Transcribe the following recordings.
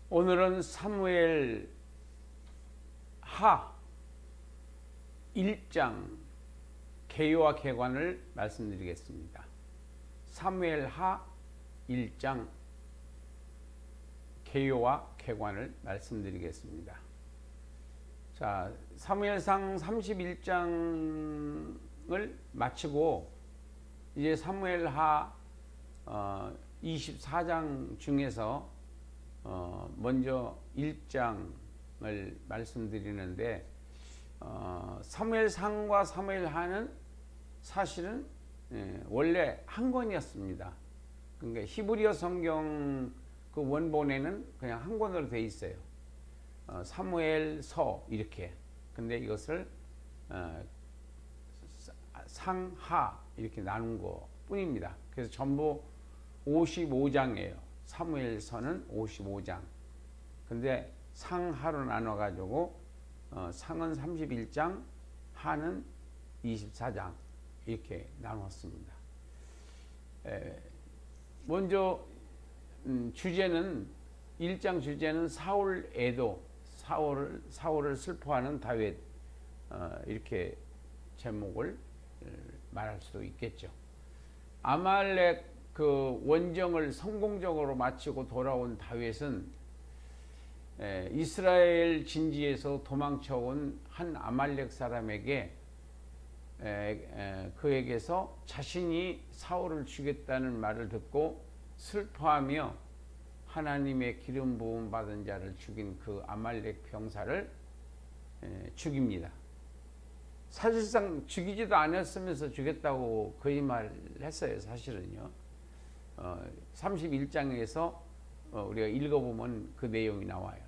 오늘은 사무엘 하 1장 개요와 개관을 말씀드리겠습니다. 사무엘 하 1장 개요와 개관을 말씀드리겠습니다. 자, 사무엘상 31장을 마치고 이제 사무엘 하 24장 중에서 먼저 1장을 말씀드리는데, 사무엘상과 사무엘하는 사실은 원래 한 권이었습니다. 그러니까 히브리어 성경 그 원본에는 그냥 한 권으로 되어 있어요. 사무엘서 이렇게. 근데 이것을 상하 이렇게 나눈 것 뿐입니다. 그래서 전부 55장이에요. 사무엘서는 55장. 근데 상하로 나눠 가지고 상은 31장, 하는 24장 이렇게 나눴습니다. 먼저 주제는 1장 주제는 사울 애도, 사울을 슬퍼하는 다윗, 이렇게 제목을 말할 수도 있겠죠. 아말렉 그 원정을 성공적으로 마치고 돌아온 다윗은 이스라엘 진지에서 도망쳐온 한 아말렉 사람에게 그에게서 자신이 사울을 죽였다는 말을 듣고 슬퍼하며 하나님의 기름 부음 받은 자를 죽인 그 아말렉 병사를 죽입니다. 사실상 죽이지도 않았으면서 죽였다고 거짓말을 했어요. 사실은요. 31장에서 우리가 읽어보면 그 내용이 나와요.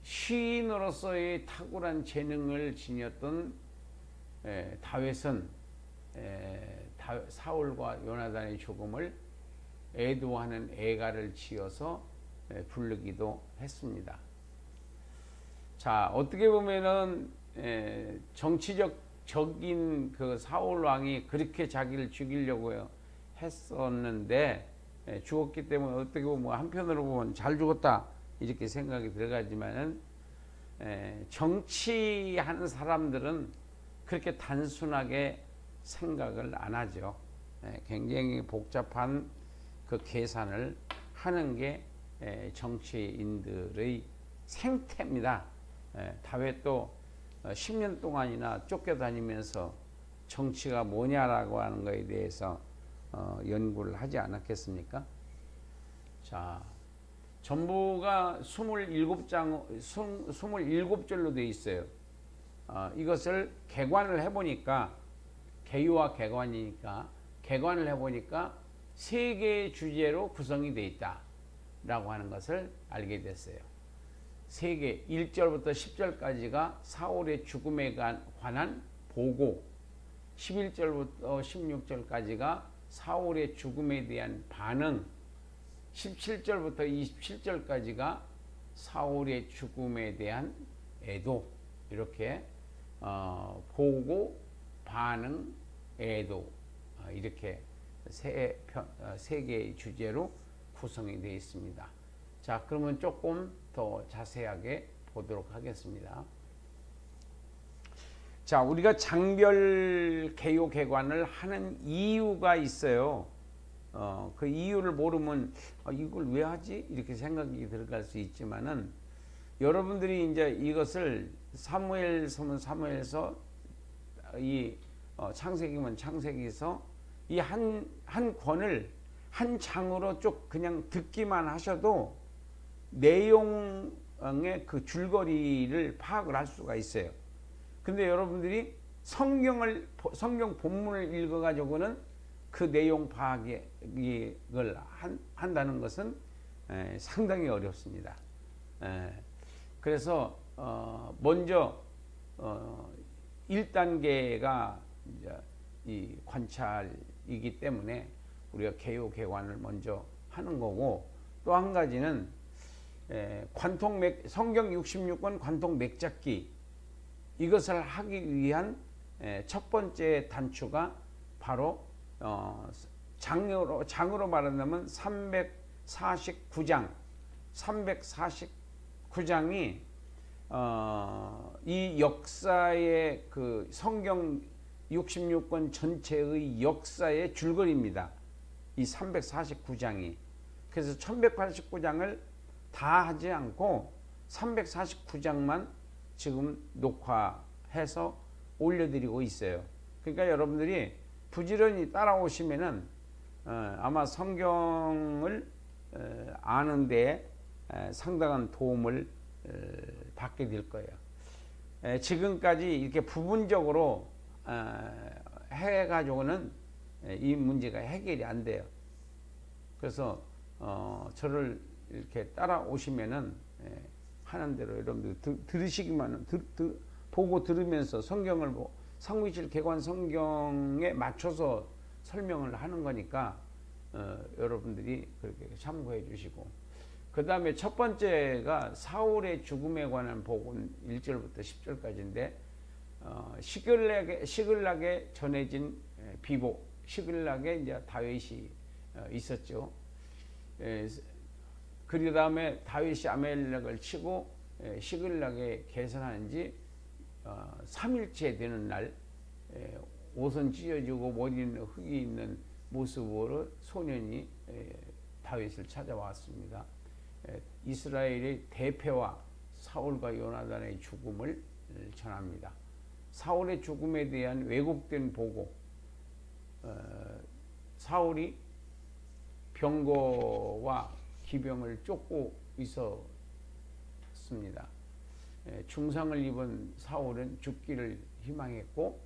시인으로서의 탁월한 재능을 지녔던 다윗은 사울과 요나단의 죽음을 애도하는 애가를 지어서 부르기도 했습니다. 자, 어떻게 보면은 정치적인 그 사울 왕이 그렇게 자기를 죽이려고 했었는데 죽었기 때문에 어떻게 보면 한편으로 보면 잘 죽었다 이렇게 생각이 들어가지만은 정치하는 사람들은 그렇게 단순하게 생각을 안 하죠. 굉장히 복잡한 그 계산을 하는 게 정치인들의 생태입니다. 다윗도 10년 동안이나 쫓겨다니면서 정치가 뭐냐라고 하는 것에 대해서 연구를 하지 않았겠습니까? 자, 전부가 27절로 되어 있어요. 이것을 개관을 해보니까, 개요와 개관이니까, 개관을 해보니까 세 개의 주제로 구성이 되어 있다라고 하는 것을 알게 됐어요. 세 개, 1절부터 10절까지가 사울의 죽음에 관한 보고, 11절부터 16절까지가 사울의 죽음에 대한 반응, 17절부터 27절까지가 사울의 죽음에 대한 애도, 이렇게 보고, 반응, 애도, 이렇게 세 개의 주제로 구성이 되어 있습니다. 자, 그러면 조금 더 자세하게 보도록 하겠습니다. 자, 우리가 장별 개요 개관을 하는 이유가 있어요. 그 이유를 모르면 이걸 왜 하지? 이렇게 생각이 들어갈 수 있지만은, 여러분들이 이제 이것을 사무엘서면 사무엘서, 이 창세기면 창세기서, 이 한 권을 한 장으로 쭉 그냥 듣기만 하셔도 내용의 그 줄거리를 파악을 할 수가 있어요. 근데 여러분들이 성경 본문을 읽어가지고는 그 내용 파악을 한다는 것은 상당히 어렵습니다. 그래서 먼저 1단계가 이제 이 관찰이기 때문에 우리가 개요 개관을 먼저 하는 거고, 또 한 가지는 성경 66권 관통 맥잡기, 이것을 하기 위한 첫 번째 단추가 바로 장으로 말한다면 349장, 349장이 이 역사의 그 성경 66권 전체의 역사의 줄거리입니다. 이 349장이. 그래서 1189장을 다 하지 않고 349장만 지금 녹화해서 올려드리고 있어요. 그러니까 여러분들이 부지런히 따라오시면은 아마 성경을 아는 데 상당한 도움을 받게 될 거예요. 지금까지 이렇게 부분적으로 해가지고는 이 문제가 해결이 안 돼요. 그래서 저를 이렇게 따라오시면은 하는 대로 여러분들 들으시기만 보고 들으면서 성경을 상무이실 개관 성경에 맞춰서 설명을 하는 거니까 여러분들이 그렇게 참고해 주시고, 그 다음에 첫 번째가 사울의 죽음에 관한 복음 1절부터 10절까지인데 시글락에 전해진 비보, 시글락에 이제 다윗이 있었죠. 그 다음에 다윗이 아말렉을 치고 시글락에 개선한 지 3일째 되는 날 옷은 찢어지고 머리는 흙이 있는 모습으로 소년이 다윗을 찾아왔습니다. 이스라엘의 대표와 사울과 요나단의 죽음을 전합니다. 사울의 죽음에 대한 왜곡된 보고, 사울이 병거와 기병을 쫓고 있었습니다. 중상을 입은 사울은 죽기를 희망했고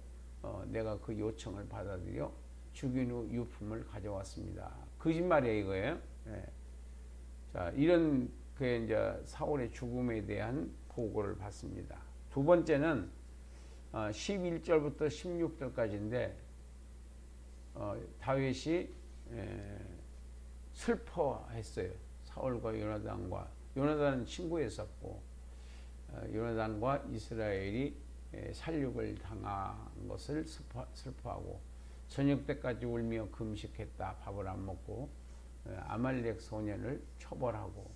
내가 그 요청을 받아들여 죽인 후 유품을 가져왔습니다. 거짓말이에요, 이거예요. 자, 이런 그 이제 사울의 죽음에 대한 보고를 받습니다. 두 번째는 11절부터 16절까지인데 다윗이 슬퍼했어요. 사울과 요나단은 친구였었고 요나단과 이스라엘이 살육을 당한 것을 슬퍼하고 저녁 때까지 울며 금식했다. 밥을 안 먹고 아말렉 소년을 처벌하고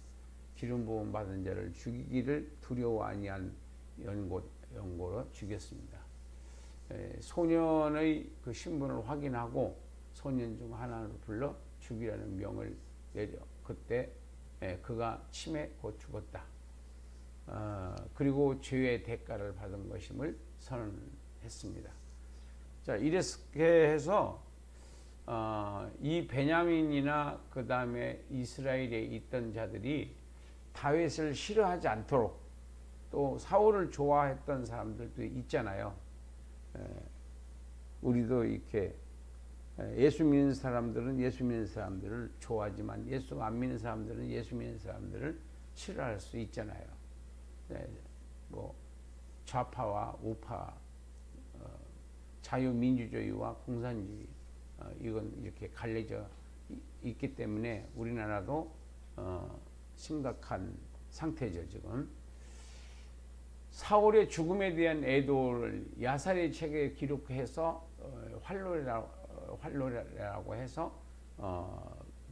기름 부음 받은 자를 죽이기를 두려워 아니한 연고로 죽였습니다. 소년의 그 신분을 확인하고 소년 중 하나를 불러 죽이라는 명을 내려 그때 그가 침에 곧 죽었다. 그리고 죄의 대가를 받은 것임을 선언했습니다. 자, 이렇게 해서 이 베냐민이나 그 다음에 이스라엘에 있던 자들이 다윗을 싫어하지 않도록, 또 사울을 좋아했던 사람들도 있잖아요. 우리도 이렇게 예수 믿는 사람들은 예수 믿는 사람들을 좋아하지만 예수 안 믿는 사람들은 예수 믿는 사람들을 싫어할 수 있잖아요. 뭐 좌파와 우파, 자유민주주의와 공산주의, 이건 이렇게 갈려져 있기 때문에 우리나라도 심각한 상태죠, 지금. 사울의 죽음에 대한 애도를 야살의 책에 기록해서 활로라고 해서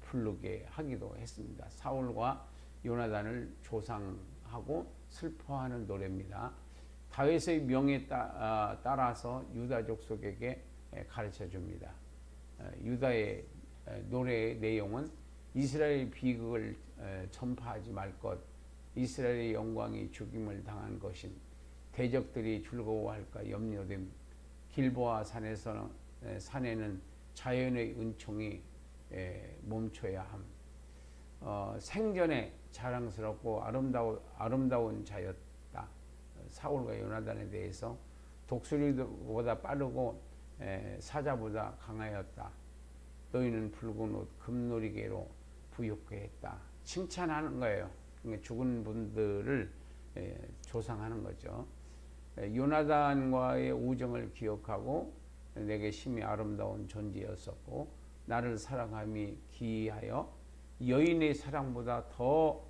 부르게 하기도 했습니다. 사울과 요나단을 조상하고 슬퍼하는 노래입니다. 다윗의 명에 따라서 유다 족속에게 가르쳐 줍니다. 유다의 노래의 내용은 이스라엘 비극을 전파하지 말 것, 이스라엘의 영광이 죽임을 당한 것임, 대적들이 즐거워할까 염려됨, 길보아 산에는 자연의 은총이 멈춰야 함, 생전에 자랑스럽고 아름다운 자였다. 사울과 요나단에 대해서 독수리보다 빠르고 사자보다 강하였다. 너희는 붉은 옷 금놀이개로 부유케 했다. 칭찬하는 거예요. 그러니까 죽은 분들을 조상하는 거죠. 요나단과의 우정을 기억하고 내게 심히 아름다운 존재였었고 나를 사랑함이 기이하여 여인의 사랑보다 더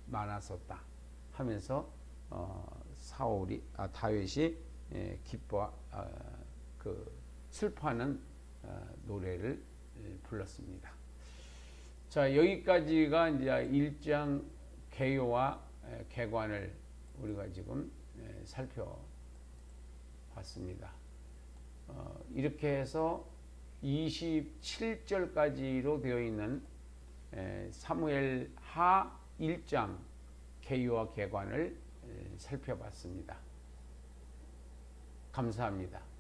많았었다 하면서 다윗이 기뻐 슬퍼하는 노래를 불렀습니다. 자, 여기까지가 이제 1장 개요와 개관을 우리가 지금 살펴봤습니다. 이렇게 해서 27절까지로 되어 있는 사무엘 하 1장 개요와 개관을 살펴봤습니다. 감사합니다.